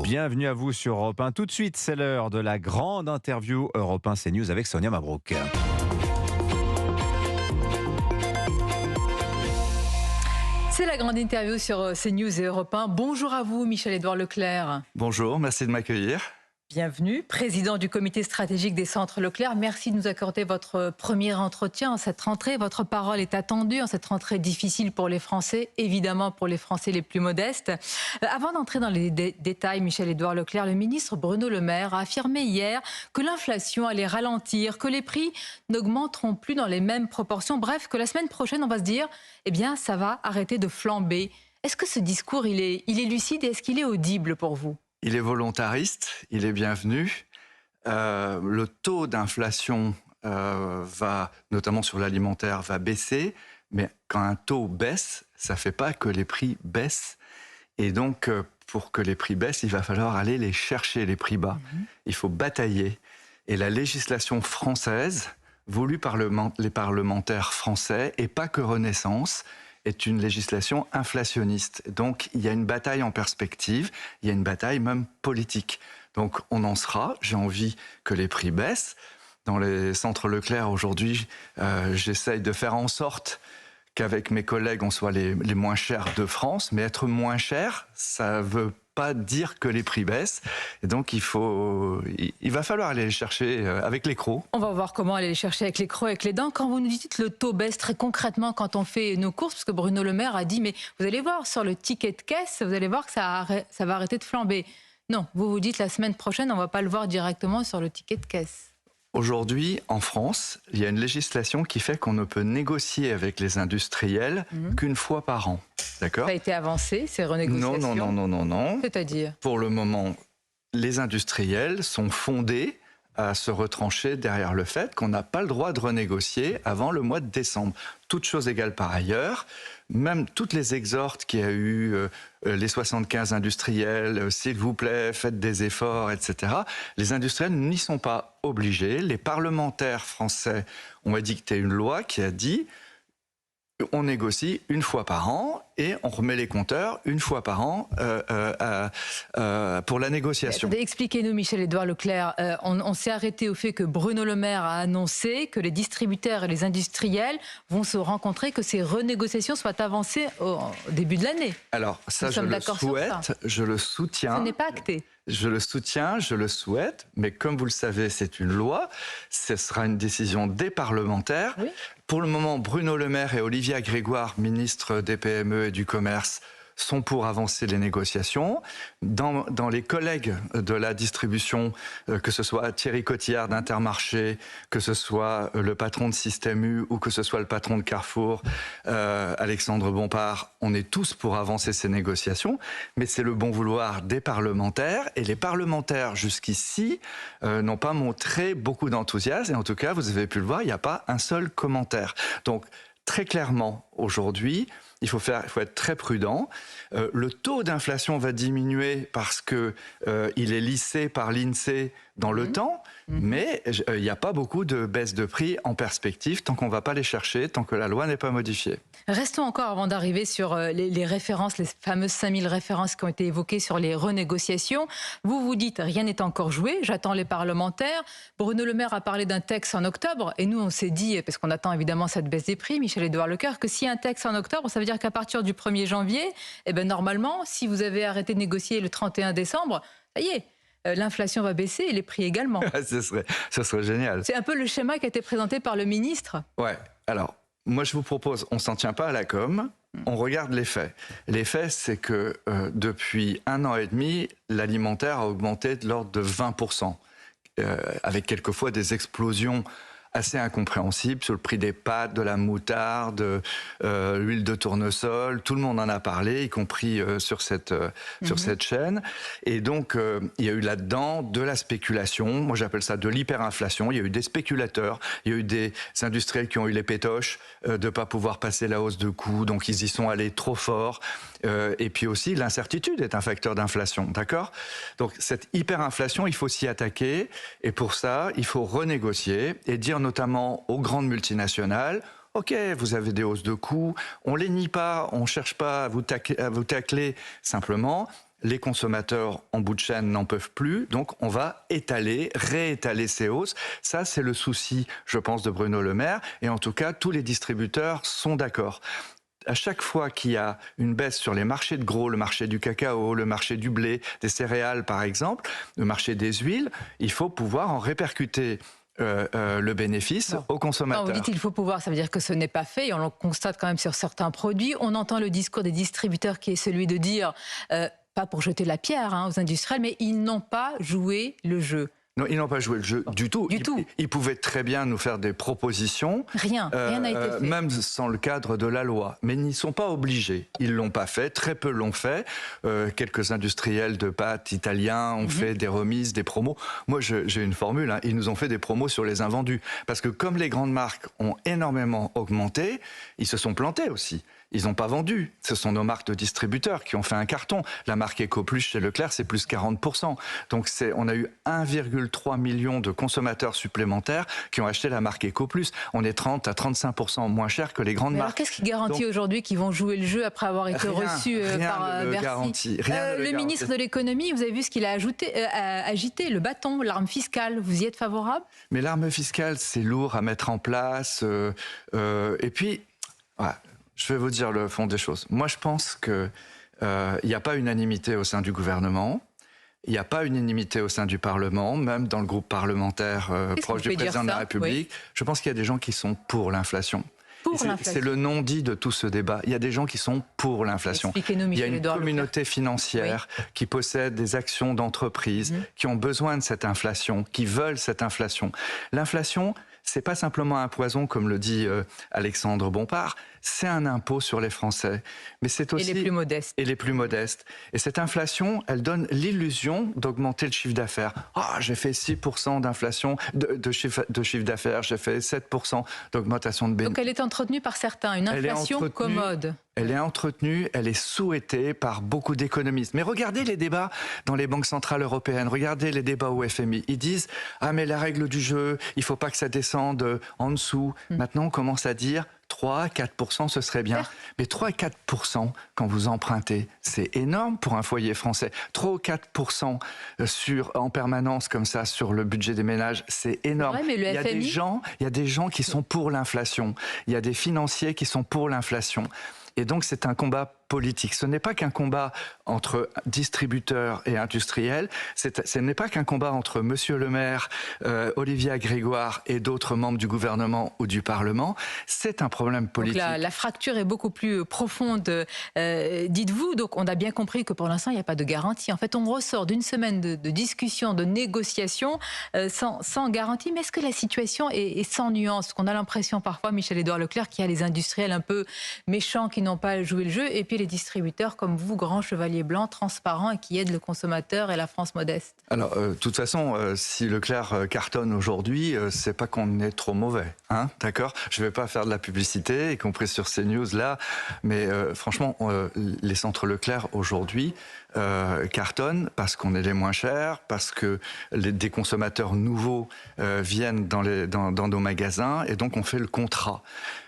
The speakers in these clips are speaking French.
Bienvenue à vous sur Europe 1. Tout de suite, c'est l'heure de la grande interview Europe 1 CNews avec Sonia Mabrouk. C'est la grande interview sur CNews et Europe 1. Bonjour à vous, Michel-Édouard Leclerc. Bonjour, merci de m'accueillir. Bienvenue, président du comité stratégique des centres Leclerc. Merci de nous accorder votre premier entretien en cette rentrée. Votre parole est attendue en cette rentrée difficile pour les Français, évidemment pour les Français les plus modestes. Avant d'entrer dans les détails, Michel-Édouard Leclerc, le ministre Bruno Le Maire a affirmé hier que l'inflation allait ralentir, que les prix n'augmenteront plus dans les mêmes proportions. Bref, que la semaine prochaine, on va se dire, eh bien, ça va arrêter de flamber. Est-ce que ce discours, il est lucide et est-ce qu'il est audible pour vous ? Il est volontariste, il est bienvenu. Le taux d'inflation va, notamment sur l'alimentaire, va baisser. Mais quand un taux baisse, ça ne fait pas que les prix baissent. Et donc, pour que les prix baissent, il va falloir aller les chercher, les prix bas. Il faut batailler. Et la législation française, voulue par les parlementaires français, et pas que Renaissance, est une législation inflationniste. Donc, il y a une bataille en perspective, il y a une bataille même politique. Donc, on en sera. J'ai envie que les prix baissent. Dans les centres Leclerc, aujourd'hui, j'essaye de faire en sorte qu'avec mes collègues, on soit les moins chers de France. Mais être moins cher, ça veut pas dire que les prix baissent. Et donc, il va falloir aller les chercher avec les crocs. On va voir comment aller les chercher avec les crocs, avec les dents. Quand vous nous dites que le taux baisse très concrètement quand on fait nos courses, parce que Bruno Le Maire a dit, mais vous allez voir sur le ticket de caisse, vous allez voir que ça va arrêter de flamber. Non, vous dites la semaine prochaine, on ne va pas le voir directement sur le ticket de caisse. Aujourd'hui, en France, il y a une législation qui fait qu'on ne peut négocier avec les industriels qu'une fois par an. D'accord ? Ça a été avancé, ces renégociations ? Non. C'est-à-dire ? Pour le moment, les industriels sont fondés à se retrancher derrière le fait qu'on n'a pas le droit de renégocier avant le mois de décembre. Toutes choses égales par ailleurs, même toutes les exhortes qu'il y a eu, les 75 industriels, s'il vous plaît, faites des efforts, etc. Les industriels n'y sont pas obligés. Les parlementaires français ont édicté une loi qui a dit on négocie une fois par an et on remet les compteurs une fois par an pour la négociation. Expliquez-nous, Michel-Édouard Leclerc, on s'est arrêté au fait que Bruno Le Maire a annoncé que les distributeurs et les industriels vont se rencontrer, que ces renégociations soient avancées au début de l'année. Alors ça, je le souhaite, je le soutiens. Ce n'est pas acté. Je le soutiens, je le souhaite, mais comme vous le savez, c'est une loi, ce sera une décision des parlementaires. Oui. Pour le moment, Bruno Le Maire et Olivia Grégoire, ministre des PME et du Commerce, sont pour avancer les négociations. Dans les collègues de la distribution, que ce soit Thierry Cotillard d'Intermarché, que ce soit le patron de Système U ou que ce soit le patron de Carrefour, Alexandre Bompard, on est tous pour avancer ces négociations, mais c'est le bon vouloir des parlementaires, et les parlementaires jusqu'ici n'ont pas montré beaucoup d'enthousiasme, et en tout cas, vous avez pu le voir, il n'y a pas un seul commentaire. Donc, très clairement, aujourd'hui, il faut être très prudent. Le taux d'inflation va diminuer parce que il est lissé par l'INSEE dans le temps, mais il n'y a pas beaucoup de baisse de prix en perspective tant qu'on ne va pas les chercher, tant que la loi n'est pas modifiée. Restons encore avant d'arriver sur les références, les fameuses 5000 références qui ont été évoquées sur les renégociations. Vous dites rien n'est encore joué, j'attends les parlementaires. Bruno Le Maire a parlé d'un texte en octobre et nous on s'est dit, parce qu'on attend évidemment cette baisse des prix, Michel-Édouard Leclerc, que s'il y a un texte en octobre, ça veut dire qu'à partir du 1er janvier, normalement, si vous avez arrêté de négocier le 31 décembre, ça y est. L'inflation va baisser et les prix également. Ce serait génial. C'est un peu le schéma qui a été présenté par le ministre. Ouais, alors, moi je vous propose, on ne s'en tient pas à la com', on regarde les faits. Les faits, c'est que depuis 1 an et demi, l'alimentaire a augmenté de l'ordre de 20%, avec quelquefois des explosions assez incompréhensible sur le prix des pâtes, de la moutarde, l'huile de tournesol. Tout le monde en a parlé, y compris sur cette chaîne. Et donc, il y a eu là-dedans de la spéculation. Moi, j'appelle ça de l'hyperinflation. Il y a eu des spéculateurs. Il y a eu des industriels qui ont eu les pétoches de ne pas pouvoir passer la hausse de coûts. Donc, ils y sont allés trop fort. Et puis aussi, l'incertitude est un facteur d'inflation. D'accord ? Donc, cette hyperinflation, il faut s'y attaquer. Et pour ça, il faut renégocier et dire notamment aux grandes multinationales, ok, vous avez des hausses de coûts, on les nie pas, on cherche pas à vous tacler, simplement, les consommateurs en bout de chaîne n'en peuvent plus, donc on va réétaler ces hausses. Ça, c'est le souci, je pense, de Bruno Le Maire, et en tout cas, tous les distributeurs sont d'accord. À chaque fois qu'il y a une baisse sur les marchés de gros, le marché du cacao, le marché du blé, des céréales par exemple, le marché des huiles, il faut pouvoir en répercuter le bénéfice aux consommateurs. Quand vous dites il faut pouvoir, ça veut dire que ce n'est pas fait, et on le constate quand même sur certains produits. On entend le discours des distributeurs qui est celui de dire, pas pour jeter la pierre aux industriels, mais ils n'ont pas joué le jeu. Non, ils n'ont pas joué le jeu du tout. Ils pouvaient très bien nous faire des propositions. Rien n'a été fait. Même sans le cadre de la loi. Mais ils n'y sont pas obligés. Ils ne l'ont pas fait. Très peu l'ont fait. Quelques industriels de pâtes italiens ont fait des remises, des promos. Moi, j'ai une formule. Ils nous ont fait des promos sur les invendus. Parce que comme les grandes marques ont énormément augmenté, ils se sont plantés aussi. Ils n'ont pas vendu. Ce sont nos marques de distributeurs qui ont fait un carton. La marque EcoPlus chez Leclerc, c'est plus 40%. Donc on a eu 1,3 million de consommateurs supplémentaires qui ont acheté la marque EcoPlus. On est 30 à 35% moins cher que les grandes marques. Alors qu'est-ce qui garantit aujourd'hui qu'ils vont jouer le jeu après avoir été reçus par Bercy? Garantit, le ministre de l'économie, vous avez vu ce qu'il a agité, le bâton, l'arme fiscale. Vous y êtes favorable? Mais l'arme fiscale, c'est lourd à mettre en place. Et puis, voilà. Je vais vous dire le fond des choses. Moi, je pense qu'il n'y a pas unanimité au sein du gouvernement. Il n'y a pas unanimité au sein du Parlement, même dans le groupe parlementaire proche du président de la République. Oui. Je pense qu'il y a des gens qui sont pour l'inflation. C'est le non-dit de tout ce débat. Il y a des gens qui sont pour l'inflation. Il y a une communauté financière qui possède des actions d'entreprise, qui ont besoin de cette inflation, qui veulent cette inflation. L'inflation, c'est pas simplement un poison, comme le dit Alexandre Bompard, c'est un impôt sur les Français. Mais c'est aussi... Et les plus modestes. Et les plus modestes. Et cette inflation, elle donne l'illusion d'augmenter le chiffre d'affaires. Ah, j'ai fait 6% d'inflation, de chiffre d'affaires, j'ai fait 7% d'augmentation de bénéfices. Donc elle est entretenue par certains, une inflation commode. Elle est entretenue, elle est souhaitée par beaucoup d'économistes. Mais regardez les débats dans les banques centrales européennes, regardez les débats au FMI. Ils disent « Ah mais la règle du jeu, il ne faut pas que ça descende en dessous ». Maintenant on commence à dire 3 à 4%, ce serait bien. Mais 3 à 4% quand vous empruntez, c'est énorme pour un foyer français. 3 ou 4% en permanence comme ça sur le budget des ménages, c'est énorme. Ouais, mais le FMI... il y a des gens qui sont pour l'inflation. Il y a des financiers qui sont pour l'inflation. Et donc c'est un combat politique. Ce n'est pas qu'un combat entre distributeurs et industriels, ce n'est pas qu'un combat entre Monsieur le maire, Olivia Grégoire et d'autres membres du gouvernement ou du Parlement, c'est un problème politique. Donc la fracture est beaucoup plus profonde, dites-vous. Donc on a bien compris que pour l'instant il n'y a pas de garantie. En fait on ressort d'une semaine de discussion, de négociation sans garantie. Mais est-ce que la situation est sans nuance? Parce qu'on a l'impression parfois, Michel-Édouard Leclerc, qu'il y a les industriels un peu méchants qui n'ont pas joué le jeu, et puis les distributeurs comme vous, grands chevaliers blancs, transparents et qui aident le consommateur et la France modeste. Alors, de toute façon, si Leclerc cartonne aujourd'hui, c'est pas qu'on est trop mauvais, hein, d'accord? Je vais pas faire de la publicité, y compris sur CNews là, mais franchement, les centres Leclerc aujourd'hui cartonnent parce qu'on est les moins chers, parce que des consommateurs nouveaux viennent dans nos magasins, et donc on fait le contrat.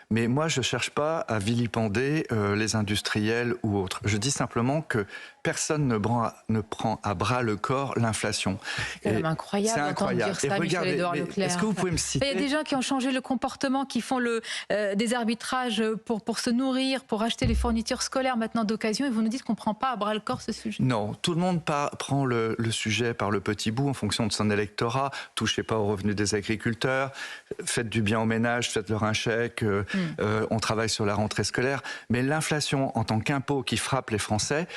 Mais moi, je ne cherche pas à vilipender les industriels ou autres. Je dis simplement que personne ne prend à bras le corps l'inflation. C'est quand même incroyable d'entendre dire ça, Michel-Édouard Leclerc. Est-ce que vous pouvez me citer... Il y a des gens qui ont changé le comportement, qui font des arbitrages pour se nourrir, pour acheter les fournitures scolaires maintenant d'occasion, et vous nous dites qu'on ne prend pas à bras le corps ce sujet. Non, tout le monde prend le sujet par le petit bout en fonction de son électorat. Touchez pas aux revenus des agriculteurs, faites du bien aux ménages, faites-leur un chèque, on travaille sur la rentrée scolaire. Mais l'inflation en tant qu'impôt qui frappe les Français,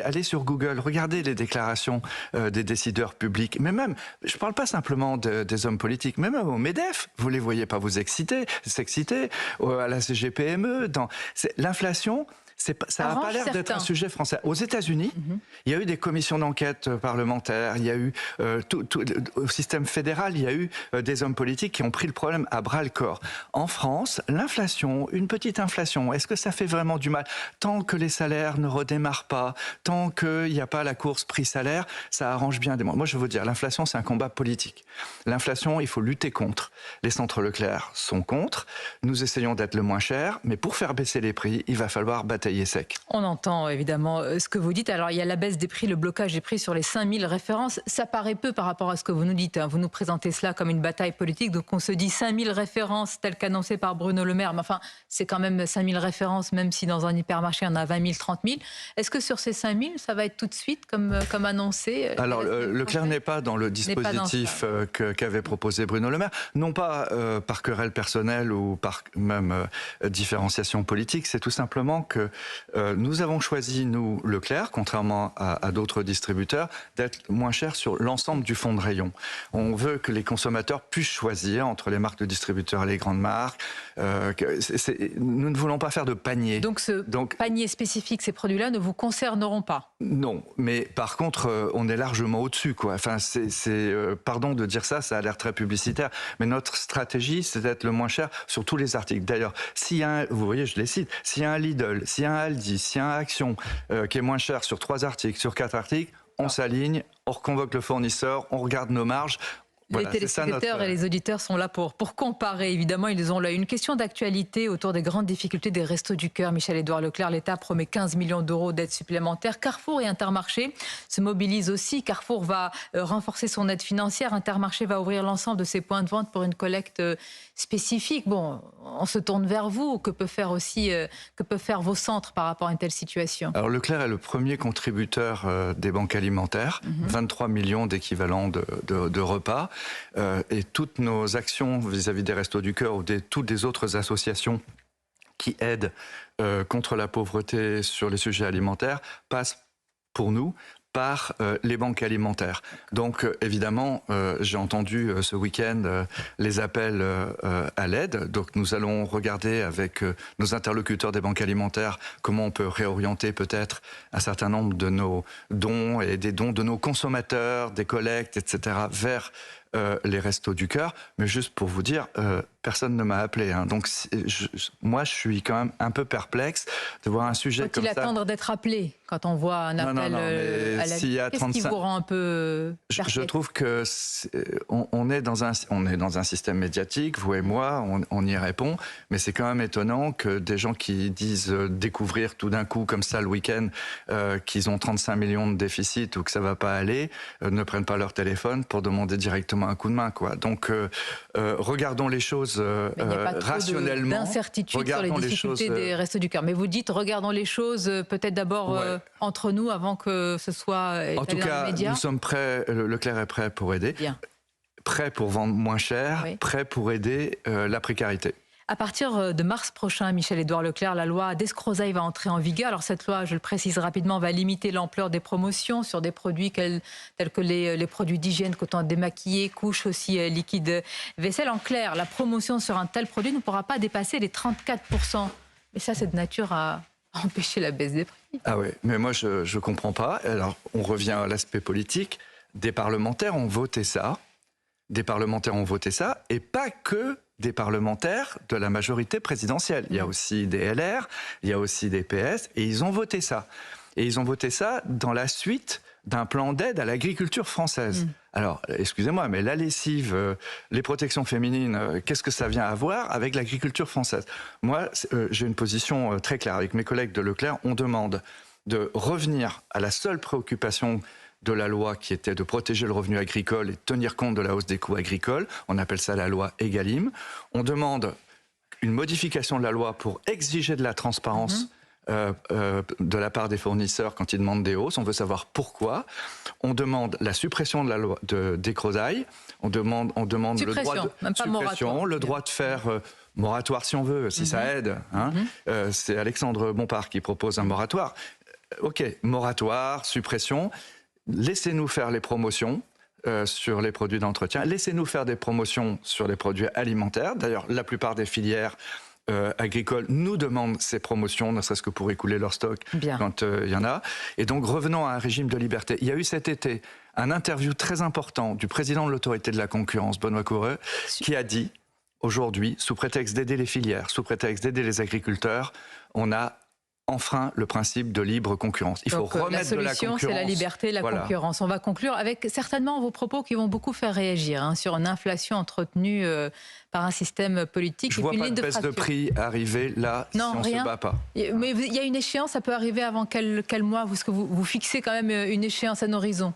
allez sur Google, regardez les déclarations des décideurs publics. Mais même, je ne parle pas simplement des hommes politiques, mais même au MEDEF, vous ne les voyez pas s'exciter, à la CGPME. L'inflation... ça n'a pas l'air d'être un sujet français. Aux États-Unis, il y a eu des commissions d'enquête parlementaires, il y a eu au système fédéral, il y a eu des hommes politiques qui ont pris le problème à bras le corps. En France, l'inflation, une petite inflation, est-ce que ça fait vraiment du mal? Tant que les salaires ne redémarrent pas, tant qu'il n'y a pas la course prix-salaire, ça arrange bien des mois. Moi, je veux vous dire, l'inflation, c'est un combat politique. L'inflation, il faut lutter contre. Les centres Leclerc sont contre. Nous essayons d'être le moins cher, mais pour faire baisser les prix, il va falloir bâtir tailler sec. On entend évidemment ce que vous dites. Alors il y a la baisse des prix, le blocage des prix sur les 5000 références. Ça paraît peu par rapport à ce que vous nous dites. Vous nous présentez cela comme une bataille politique. Donc on se dit 5000 références telles qu'annoncées par Bruno Le Maire. Mais enfin, c'est quand même 5000 références, même si dans un hypermarché, il y en a 20 000, 30 000. Est-ce que sur ces 5000, ça va être tout de suite comme annoncé? Alors Leclerc n'est pas dans le dispositif qu'avait proposé Bruno Le Maire. Non pas par querelle personnelle ou par même différenciation politique. C'est tout simplement que nous avons choisi, nous, Leclerc, contrairement à d'autres distributeurs, d'être moins cher sur l'ensemble du fonds de rayon. On veut que les consommateurs puissent choisir entre les marques de distributeurs et les grandes marques. Nous ne voulons pas faire de panier. Donc panier spécifique, ces produits-là ne vous concerneront pas? Non, mais par contre, on est largement au-dessus, quoi. Enfin, pardon de dire ça, ça a l'air très publicitaire, mais notre stratégie, c'est d'être le moins cher sur tous les articles. D'ailleurs, s'il y a vous voyez, je les cite, s'il y a un Lidl, s'il y a un Aldi, s'il y a un Action qui est moins cher sur 3 articles, sur 4 articles, on s'aligne, on reconvoque le fournisseur, on regarde nos marges. Voilà, les téléspectateurs et les auditeurs sont là pour comparer, évidemment, ils ont là une question d'actualité autour des grandes difficultés des Restos du Cœur. Michel-Édouard Leclerc, l'État promet 15 millions d'euros d'aide supplémentaire. Carrefour et Intermarché se mobilisent aussi. Carrefour va renforcer son aide financière. Intermarché va ouvrir l'ensemble de ses points de vente pour une collecte spécifique. Bon, on se tourne vers vous. Que peuvent faire vos centres par rapport à une telle situation? Alors Leclerc est le premier contributeur des banques alimentaires, 23 millions d'équivalents de repas. Et toutes nos actions vis-à-vis des Restos du Cœur ou toutes les autres associations qui aident contre la pauvreté sur les sujets alimentaires passent pour nous par les banques alimentaires. Donc évidemment, j'ai entendu ce week-end les appels à l'aide. Donc nous allons regarder avec nos interlocuteurs des banques alimentaires comment on peut réorienter peut-être un certain nombre de nos dons et des dons de nos consommateurs, des collectes, etc. vers les Restos du Cœur. Mais juste pour vous dire, personne ne m'a appelé. Hein. Donc moi, je suis quand même un peu perplexe de voir un sujet comme ça. Faut-il attendre d'être appelé quand on voit un appel à la... Qu'est-ce qui vous rend un peu perplexe? Je trouve que on est dans un système médiatique, vous et moi, on y répond, mais c'est quand même étonnant que des gens qui disent découvrir tout d'un coup, comme ça, le week-end, qu'ils ont 35 millions de déficit ou que ça va pas aller, ne prennent pas leur téléphone pour demander directement un coup de main, quoi. Donc, regardons les choses rationnellement. D'incertitude sur les difficultés des Restos du Cœur. Mais vous dites, regardons les choses peut-être d'abord entre nous avant que ce soit étalé dans les médias. En tout cas, nous sommes prêts, Leclerc est prêt pour aider. Bien. Prêt pour vendre moins cher, prêt pour aider la précarité. À partir de mars prochain, Michel-Édouard Leclerc, la loi d'escroquerie va entrer en vigueur. Alors cette loi, je le précise rapidement, va limiter l'ampleur des promotions sur des produits tels que les produits d'hygiène, coton démaquillé, couches aussi, liquide vaisselle. En clair, la promotion sur un tel produit ne pourra pas dépasser les 34%. Mais ça, c'est de nature à empêcher la baisse des prix. Ah oui, mais moi, je ne comprends pas. Alors, on revient à l'aspect politique. Des parlementaires ont voté ça. Des parlementaires ont voté ça, et pas que des parlementaires de la majorité présidentielle. Il y a aussi des LR, il y a aussi des PS, et ils ont voté ça. Et ils ont voté ça dans la suite d'un plan d'aide à l'agriculture française. Alors, excusez-moi, mais la lessive, les protections féminines, qu'est-ce que ça vient à voir avec l'agriculture française? Moi, j'ai une position très claire. Avec mes collègues de Leclerc, on demande de revenir à la seule préoccupation de la loi qui était de protéger le revenu agricole et de tenir compte de la hausse des coûts agricoles. On appelle ça la loi Egalim. On demande une modification de la loi pour exiger de la transparence de la part des fournisseurs quand ils demandent des hausses. On veut savoir pourquoi. On demande la suppression de la loi d'Escrozaille. On demande le droit de suppression, le droit de faire moratoire si on veut, si ça aide. Hein. C'est Alexandre Bompard qui propose un moratoire. Ok, moratoire, suppression. Laissez-nous faire les promotions sur les produits d'entretien. Laissez-nous faire des promotions sur les produits alimentaires. D'ailleurs, la plupart des filières agricoles nous demandent ces promotions, ne serait-ce que pour écouler leur stock quand il y en a. Et donc, revenons à un régime de liberté. Il y a eu cet été un interview très important du président de l'autorité de la concurrence, Benoît Coureux, qui a dit, aujourd'hui, sous prétexte d'aider les filières, sous prétexte d'aider les agriculteurs, on a enfreint le principe de libre concurrence. Il faut remettre de la concurrence. La solution, c'est la liberté, la concurrence. On va conclure avec certainement vos propos qui vont beaucoup faire réagir sur une inflation entretenue par un système politique. Je ne vois pas de baisse de prix arriver là si on ne se bat pas. Mais il y a une échéance, ça peut arriver avant quel mois? Parce que vous fixez quand même une échéance, un horizon.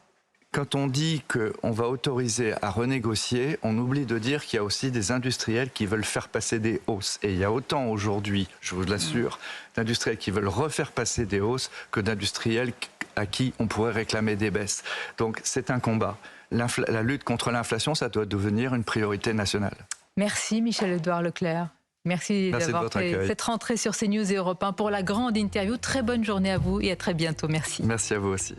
Quand on dit qu'on va autoriser à renégocier, on oublie de dire qu'il y a aussi des industriels qui veulent faire passer des hausses. Et il y a autant aujourd'hui, je vous l'assure, d'industriels qui veulent refaire passer des hausses que d'industriels à qui on pourrait réclamer des baisses. Donc c'est un combat. La lutte contre l'inflation, ça doit devenir une priorité nationale. Merci Michel-Édouard Leclerc. Merci d'avoir fait cette rentrée sur CNews et Europe 1 pour la grande interview. Très bonne journée à vous et à très bientôt. Merci. Merci à vous aussi.